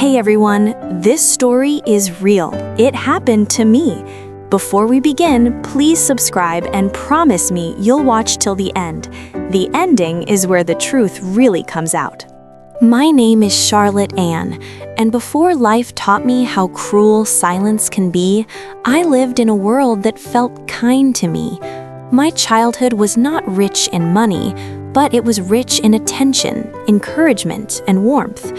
Hey everyone, this story is real. It happened to me. Before we begin, please subscribe and promise me you'll watch till the end. The ending is where the truth really comes out. My name is Charlotte Ann, and before life taught me how cruel silence can be, I lived in a world that felt kind to me. My childhood was not rich in money, but it was rich in attention, encouragement, and warmth.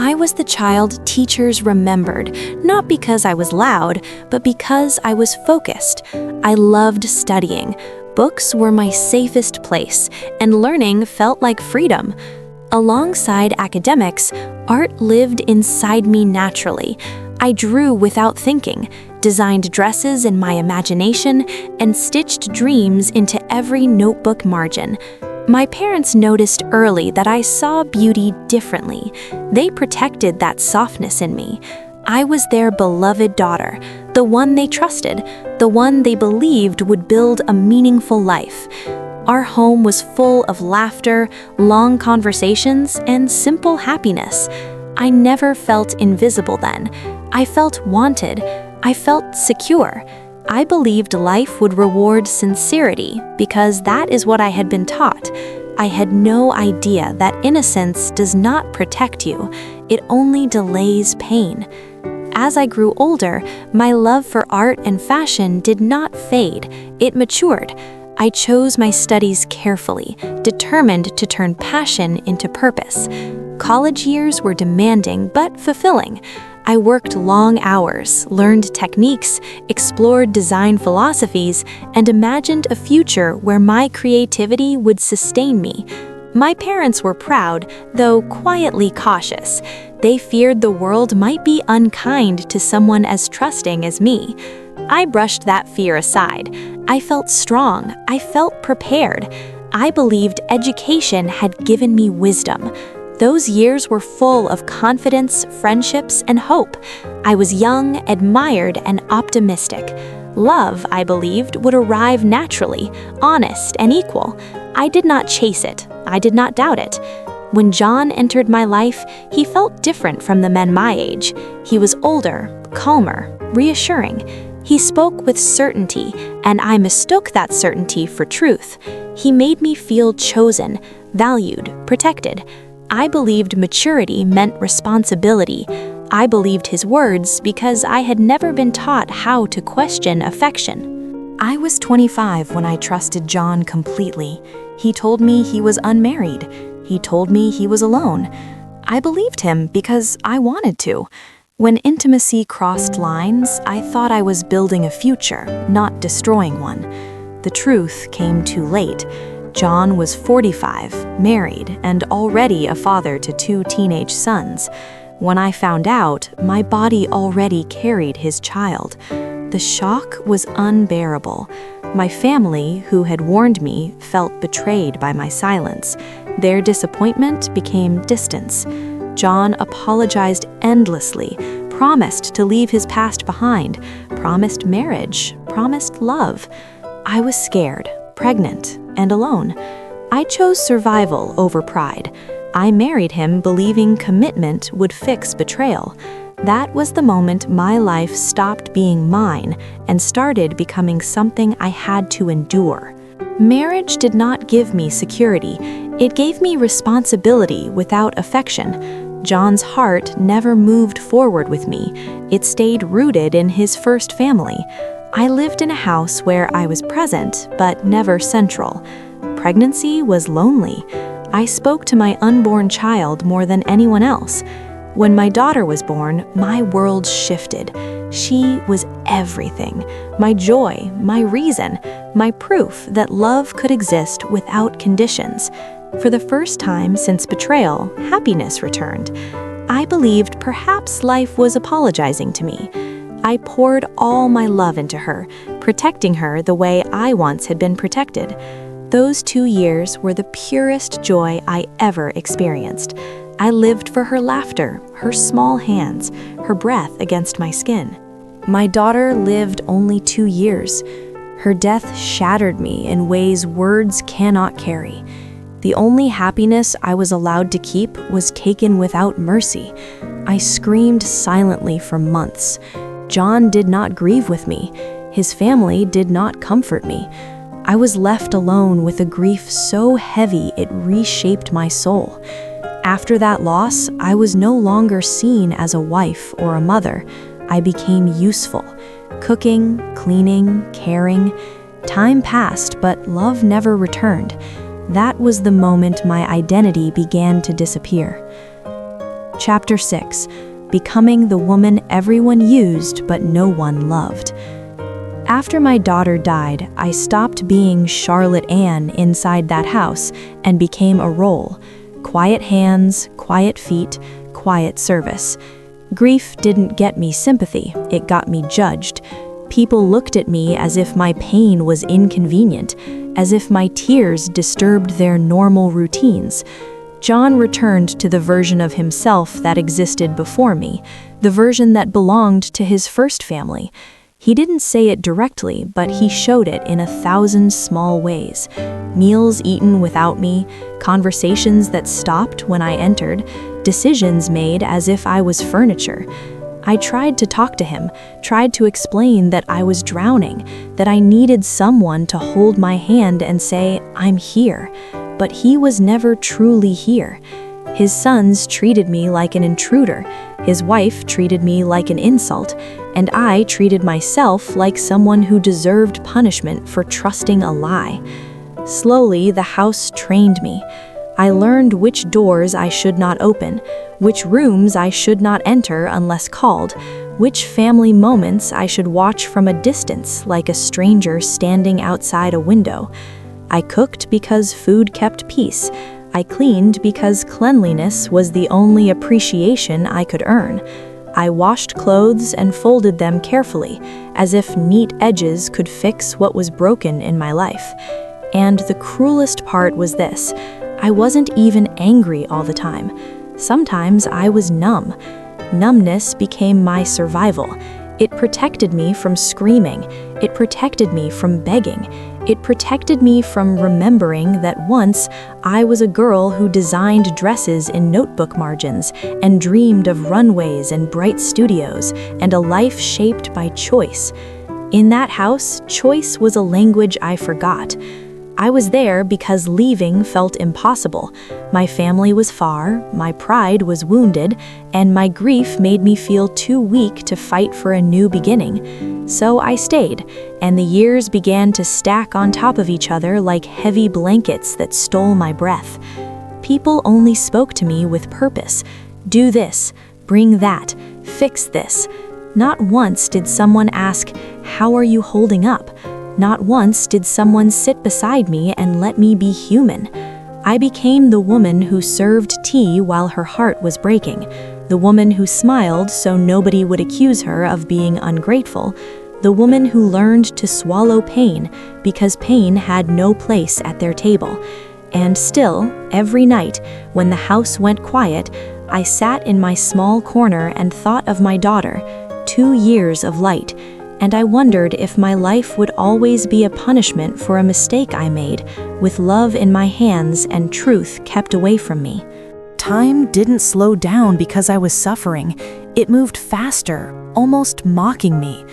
I was the child teachers remembered, not because I was loud, but because I was focused. I loved studying. Books were my safest place, and learning felt like freedom. Alongside academics, art lived inside me naturally. I drew without thinking, designed dresses in my imagination, and stitched dreams into every notebook margin. My parents noticed early that I saw beauty differently. They protected that softness in me. I was their beloved daughter, the one they trusted, the one they believed would build a meaningful life. Our home was full of laughter, long conversations, and simple happiness. I never felt invisible then. I felt wanted. I felt secure. I believed life would reward sincerity because that is what I had been taught. I had no idea that innocence does not protect you, it only delays pain. As I grew older, my love for art and fashion did not fade, it matured. I chose my studies carefully, determined to turn passion into purpose. College years were demanding but fulfilling. I worked long hours, learned techniques, explored design philosophies, and imagined a future where my creativity would sustain me. My parents were proud, though quietly cautious. They feared the world might be unkind to someone as trusting as me. I brushed that fear aside. I felt strong. I felt prepared. I believed education had given me wisdom. Those years were full of confidence, friendships, and hope. I was young, admired, and optimistic. Love, I believed, would arrive naturally, honest and equal. I did not chase it. I did not doubt it. When John entered my life, he felt different from the men my age. He was older, calmer, reassuring. He spoke with certainty, and I mistook that certainty for truth. He made me feel chosen, valued, protected. I believed maturity meant responsibility. I believed his words because I had never been taught how to question affection. I was 25 when I trusted John completely. He told me he was unmarried. He told me he was alone. I believed him because I wanted to. When intimacy crossed lines, I thought I was building a future, not destroying one. The truth came too late. John was 45, married, and already a father to 2 teenage sons. When I found out, my body already carried his child. The shock was unbearable. My family, who had warned me, felt betrayed by my silence. Their disappointment became distance. John apologized endlessly, promised to leave his past behind, promised marriage, promised love. I was scared, pregnant, and alone. I chose survival over pride. I married him believing commitment would fix betrayal. That was the moment my life stopped being mine and started becoming something I had to endure. Marriage did not give me security. It gave me responsibility without affection. John's heart never moved forward with me. It stayed rooted in his first family. I lived in a house where I was present, but never central. Pregnancy was lonely. I spoke to my unborn child more than anyone else. When my daughter was born, my world shifted. She was everything. My joy, my reason, my proof that love could exist without conditions. For the first time since betrayal, happiness returned. I believed perhaps life was apologizing to me. I poured all my love into her, protecting her the way I once had been protected. Those 2 years were the purest joy I ever experienced. I lived for her laughter, her small hands, her breath against my skin. My daughter lived only 2 years. Her death shattered me in ways words cannot carry. The only happiness I was allowed to keep was taken without mercy. I screamed silently for months. John did not grieve with me. His family did not comfort me. I was left alone with a grief so heavy it reshaped my soul. After that loss, I was no longer seen as a wife or a mother. I became useful. Cooking, cleaning, caring. Time passed, but love never returned. That was the moment my identity began to disappear. Chapter 6. Becoming the woman everyone used but no one loved. After my daughter died, I stopped being Charlotte Ann inside that house and became a role. Quiet hands, quiet feet, quiet service. Grief didn't get me sympathy, it got me judged. People looked at me as if my pain was inconvenient, as if my tears disturbed their normal routines. John returned to the version of himself that existed before me, the version that belonged to his first family. He didn't say it directly, but he showed it in 1,000 small ways. Meals eaten without me, conversations that stopped when I entered, decisions made as if I was furniture. I tried to talk to him, tried to explain that I was drowning, that I needed someone to hold my hand and say, "I'm here." But he was never truly here. His sons treated me like an intruder, his wife treated me like an insult, and I treated myself like someone who deserved punishment for trusting a lie. Slowly, the house trained me. I learned which doors I should not open, which rooms I should not enter unless called, which family moments I should watch from a distance like a stranger standing outside a window. I cooked because food kept peace. I cleaned because cleanliness was the only appreciation I could earn. I washed clothes and folded them carefully, as if neat edges could fix what was broken in my life. And the cruelest part was this: I wasn't even angry all the time. Sometimes I was numb. Numbness became my survival. It protected me from screaming. It protected me from begging. It protected me from remembering that once I was a girl who designed dresses in notebook margins and dreamed of runways and bright studios and a life shaped by choice. In that house, choice was a language I forgot. I was there because leaving felt impossible. My family was far, my pride was wounded, and my grief made me feel too weak to fight for a new beginning. So I stayed, and the years began to stack on top of each other like heavy blankets that stole my breath. People only spoke to me with purpose. Do this, bring that, fix this. Not once did someone ask, "How are you holding up?" Not once did someone sit beside me and let me be human. I became the woman who served tea while her heart was breaking, the woman who smiled so nobody would accuse her of being ungrateful, the woman who learned to swallow pain because pain had no place at their table. And still, every night, when the house went quiet, I sat in my small corner and thought of my daughter, 2 years of light, and I wondered if my life would always be a punishment for a mistake I made, with love in my hands and truth kept away from me. Time didn't slow down because I was suffering. It moved faster, almost mocking me.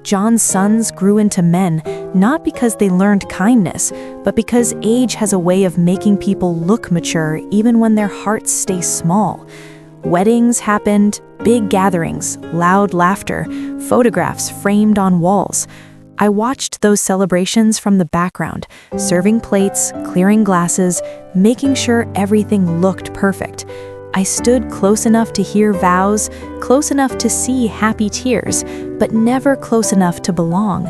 John's sons grew into men, not because they learned kindness, but because age has a way of making people look mature even when their hearts stay small. Weddings happened, big gatherings, loud laughter, photographs framed on walls. I watched those celebrations from the background, serving plates, clearing glasses, making sure everything looked perfect. I stood close enough to hear vows, close enough to see happy tears, but never close enough to belong.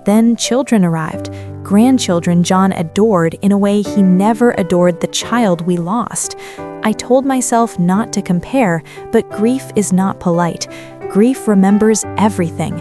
Then children arrived, grandchildren John adored in a way he never adored the child we lost. I told myself not to compare, but grief is not polite. Grief remembers everything.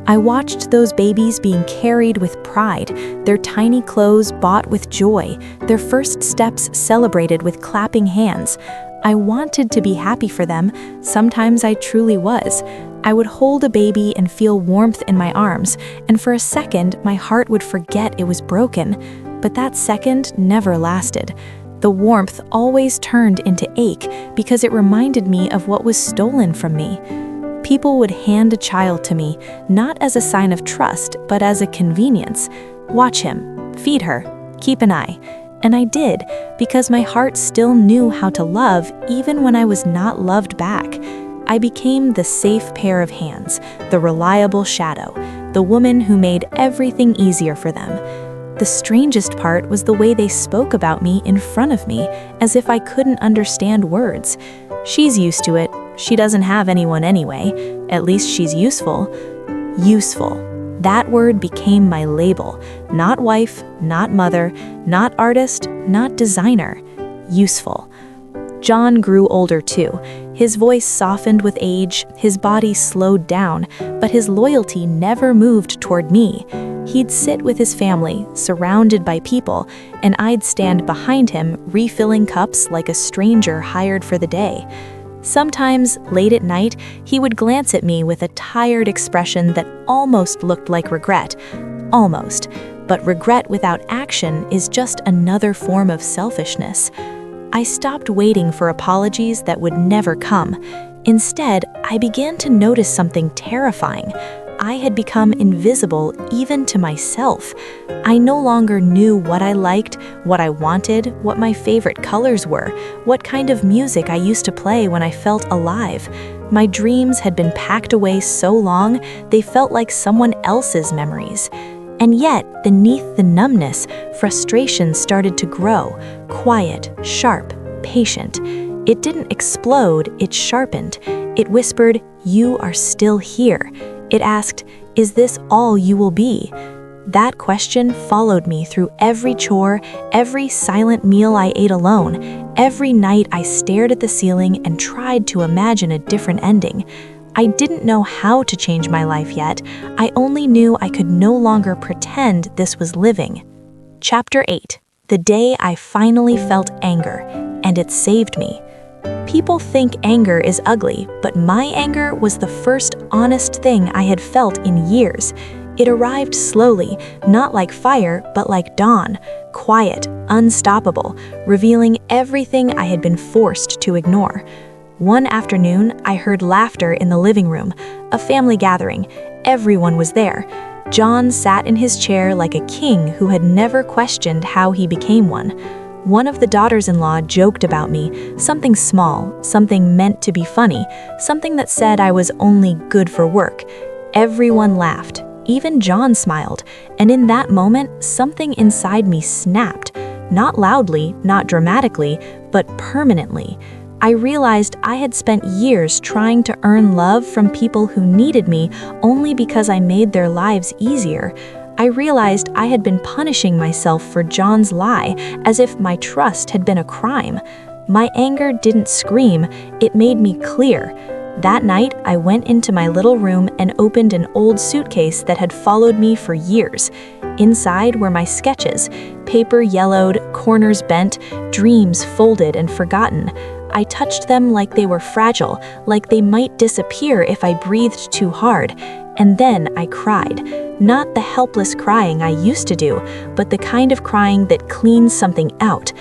I watched those babies being carried with pride, their tiny clothes bought with joy, their first steps celebrated with clapping hands. I wanted to be happy for them. Sometimes I truly was. I would hold a baby and feel warmth in my arms, and for a second, my heart would forget it was broken. But that second never lasted. The warmth always turned into ache because it reminded me of what was stolen from me. People would hand a child to me, not as a sign of trust, but as a convenience. Watch him, feed her, keep an eye. And I did, because my heart still knew how to love even when I was not loved back. I became the safe pair of hands, the reliable shadow, the woman who made everything easier for them. The strangest part was the way they spoke about me in front of me, as if I couldn't understand words. She's used to it. She doesn't have anyone anyway. At least she's useful. Useful. That word became my label. Not wife, not mother, not artist, not designer. Useful. John grew older too. His voice softened with age, his body slowed down, but his loyalty never moved toward me. He'd sit with his family, surrounded by people, and I'd stand behind him, refilling cups like a stranger hired for the day. Sometimes, late at night, he would glance at me with a tired expression that almost looked like regret. Almost. But regret without action is just another form of selfishness. I stopped waiting for apologies that would never come. Instead, I began to notice something terrifying. I had become invisible even to myself. I no longer knew what I liked, what I wanted, what my favorite colors were, what kind of music I used to play when I felt alive. My dreams had been packed away so long, they felt like someone else's memories. And yet, beneath the numbness, frustration started to grow, quiet, sharp, patient. It didn't explode, it sharpened. It whispered, "You are still here." It asked, "Is this all you will be?" That question followed me through every chore, every silent meal I ate alone, every night I stared at the ceiling and tried to imagine a different ending. I didn't know how to change my life yet. I only knew I could no longer pretend this was living. Chapter 8. The day I finally felt anger, and it saved me. People think anger is ugly, but my anger was the first honest thing I had felt in years. It arrived slowly, not like fire, but like dawn, quiet, unstoppable, revealing everything I had been forced to ignore. One afternoon, I heard laughter in the living room, a family gathering. Everyone was there. John sat in his chair like a king who had never questioned how he became one. One of the daughters-in-law joked about me, something small, something meant to be funny, something that said I was only good for work. Everyone laughed. Even John smiled, and in that moment, something inside me snapped. Not loudly, not dramatically, but permanently. I realized I had spent years trying to earn love from people who needed me only because I made their lives easier. I realized I had been punishing myself for John's lie, as if my trust had been a crime. My anger didn't scream, it made me clear. That night, I went into my little room and opened an old suitcase that had followed me for years. Inside were my sketches, paper yellowed, corners bent, dreams folded and forgotten. I touched them like they were fragile, like they might disappear if I breathed too hard. And then I cried. Not the helpless crying I used to do, but the kind of crying that cleans something out.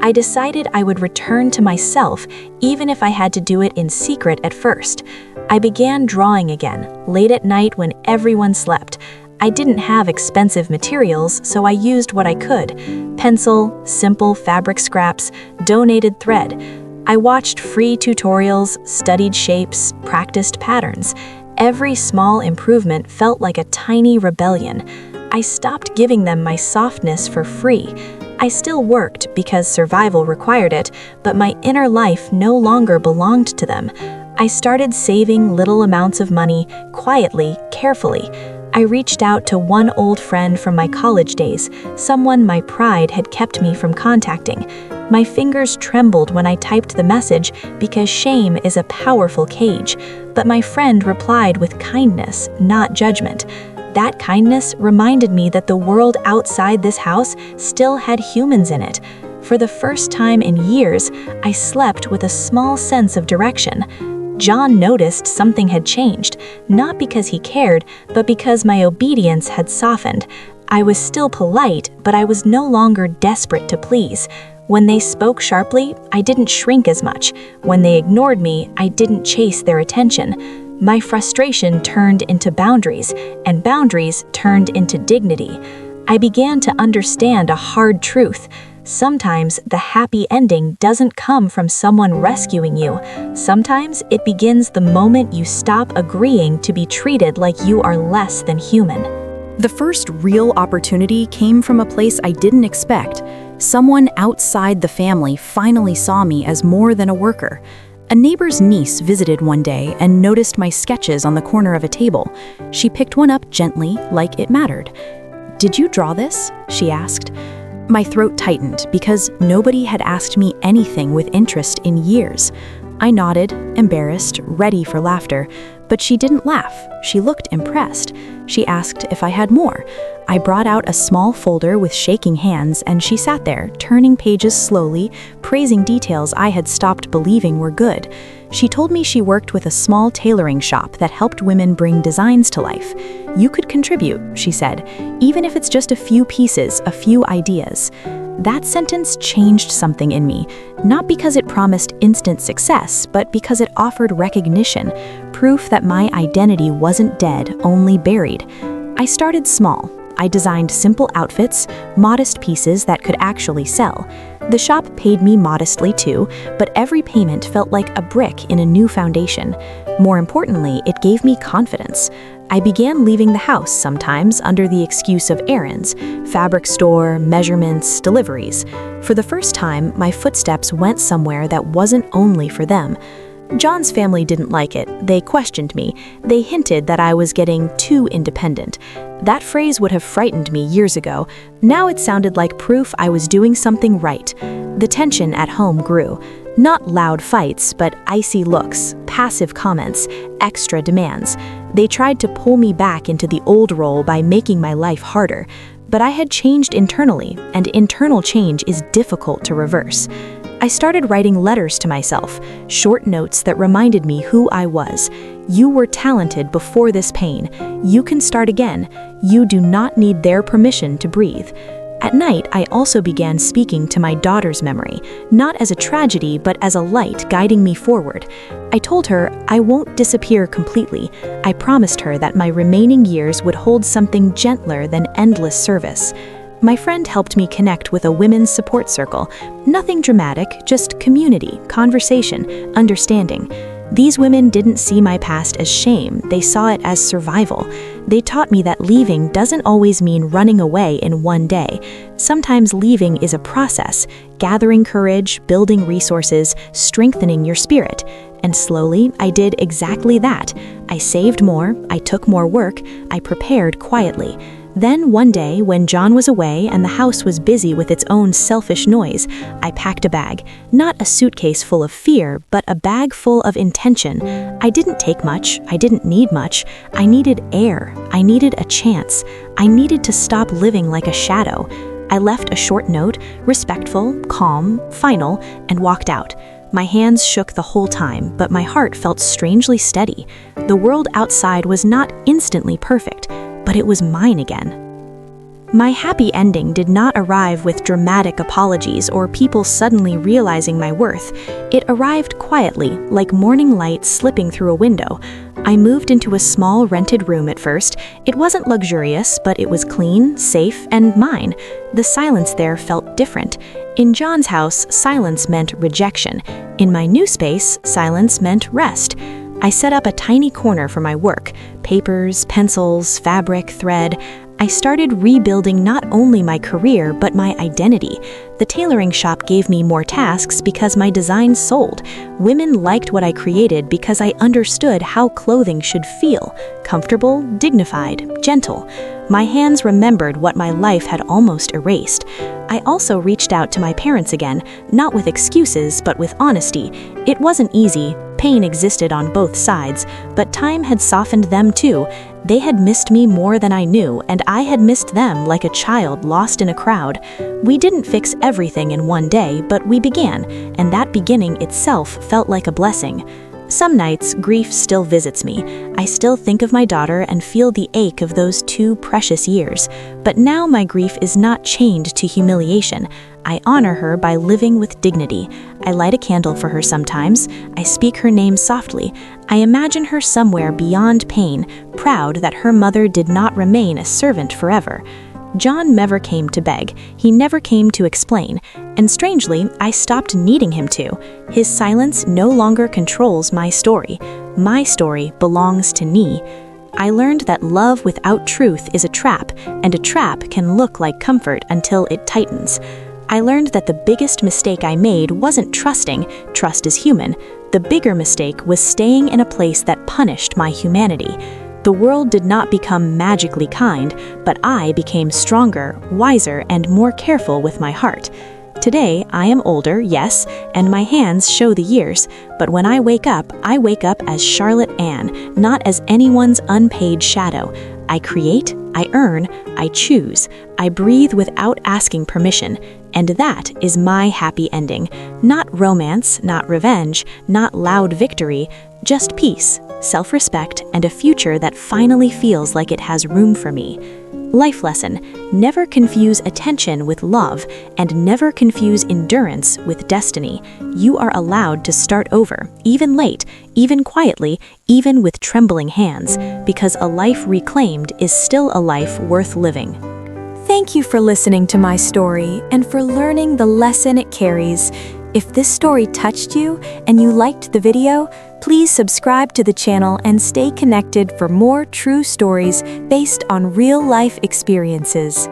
I decided I would return to myself, even if I had to do it in secret at first. I began drawing again, late at night when everyone slept. I didn't have expensive materials, so I used what I could. Pencil, simple fabric scraps, donated thread. I watched free tutorials, studied shapes, practiced patterns. Every small improvement felt like a tiny rebellion. I stopped giving them my softness for free. I still worked because survival required it, but my inner life no longer belonged to them. I started saving little amounts of money, quietly, carefully. I reached out to one old friend from my college days, someone my pride had kept me from contacting. My fingers trembled when I typed the message because shame is a powerful cage, but my friend replied with kindness, not judgment. That kindness reminded me that the world outside this house still had humans in it. For the first time in years, I slept with a small sense of direction. John noticed something had changed, not because he cared, but because my obedience had softened. I was still polite, but I was no longer desperate to please. When they spoke sharply, I didn't shrink as much. When they ignored me, I didn't chase their attention. My frustration turned into boundaries, and boundaries turned into dignity. I began to understand a hard truth. Sometimes the happy ending doesn't come from someone rescuing you. Sometimes it begins the moment you stop agreeing to be treated like you are less than human. The first real opportunity came from a place I didn't expect. Someone outside the family finally saw me as more than a worker. A neighbor's niece visited one day and noticed my sketches on the corner of a table. She picked one up gently, like it mattered. "Did you draw this?" she asked. My throat tightened because nobody had asked me anything with interest in years. I nodded, embarrassed, ready for laughter, but she didn't laugh. She looked impressed. She asked if I had more. I brought out a small folder with shaking hands, and she sat there, turning pages slowly, praising details I had stopped believing were good. She told me she worked with a small tailoring shop that helped women bring designs to life. "You could contribute," she said, "even if it's just a few pieces, a few ideas." That sentence changed something in me, not because it promised instant success, but because it offered recognition, proof that my identity wasn't dead, only buried. I started small. I designed simple outfits, modest pieces that could actually sell. The shop paid me modestly too, but every payment felt like a brick in a new foundation. More importantly, it gave me confidence. I began leaving the house sometimes under the excuse of errands, fabric store, measurements, deliveries. For the first time, my footsteps went somewhere that wasn't only for them. John's family didn't like it. They questioned me. They hinted that I was getting too independent. That phrase would have frightened me years ago. Now it sounded like proof I was doing something right. The tension at home grew. Not loud fights, but icy looks, passive comments, extra demands. They tried to pull me back into the old role by making my life harder. But I had changed internally, and internal change is difficult to reverse. I started writing letters to myself, short notes that reminded me who I was. You were talented before this pain. You can start again. You do not need their permission to breathe. At night, I also began speaking to my daughter's memory, not as a tragedy, but as a light guiding me forward. I told her I won't disappear completely. I promised her that my remaining years would hold something gentler than endless service. My friend helped me connect with a women's support circle. Nothing dramatic, just community, conversation, understanding. These women didn't see my past as shame, they saw it as survival. They taught me that leaving doesn't always mean running away in one day. Sometimes leaving is a process, gathering courage, building resources, strengthening your spirit. And slowly, I did exactly that. I saved more, I took more work, I prepared quietly. Then one day, when John was away and the house was busy with its own selfish noise, I packed a bag. Not a suitcase full of fear, but a bag full of intention. I didn't take much, I didn't need much. I needed air, I needed a chance. I needed to stop living like a shadow. I left a short note, respectful, calm, final, and walked out. My hands shook the whole time, but my heart felt strangely steady. The world outside was not instantly perfect, but it was mine again. My happy ending did not arrive with dramatic apologies or people suddenly realizing my worth. It arrived quietly, like morning light slipping through a window. I moved into a small rented room at first. It wasn't luxurious, but it was clean, safe, and mine. The silence there felt different. In John's house, silence meant rejection. In my new space, silence meant rest. I set up a tiny corner for my work, papers, pencils, fabric, thread. I started rebuilding not only my career, but my identity. The tailoring shop gave me more tasks because my designs sold. Women liked what I created because I understood how clothing should feel: comfortable, dignified, gentle. My hands remembered what my life had almost erased. I also reached out to my parents again, not with excuses, but with honesty. It wasn't easy. Pain existed on both sides, but time had softened them too. They had missed me more than I knew, and I had missed them like a child lost in a crowd. We didn't fix everything in one day, but we began, and that beginning itself felt like a blessing. Some nights, grief still visits me. I still think of my daughter and feel the ache of those 2 precious years. But now my grief is not chained to humiliation. I honor her by living with dignity. I light a candle for her sometimes. I speak her name softly. I imagine her somewhere beyond pain, proud that her mother did not remain a servant forever. John never came to beg. He never came to explain. And strangely, I stopped needing him to. His silence no longer controls my story. My story belongs to me. I learned that love without truth is a trap, and a trap can look like comfort until it tightens. I learned that the biggest mistake I made wasn't trusting. Trust is human. The bigger mistake was staying in a place that punished my humanity. The world did not become magically kind, but I became stronger, wiser, and more careful with my heart. Today, I am older, yes, and my hands show the years, but when I wake up as Charlotte Ann, not as anyone's unpaid shadow. I create, I earn, I choose. I breathe without asking permission, and that is my happy ending. Not romance, not revenge, not loud victory, just peace, self-respect, and a future that finally feels like it has room for me. Life lesson: never confuse attention with love, and never confuse endurance with destiny. You are allowed to start over, even late, even quietly, even with trembling hands, because a life reclaimed is still a life worth living. Thank you for listening to my story and for learning the lesson it carries. If this story touched you and you liked the video, please subscribe to the channel and stay connected for more true stories based on real-life experiences.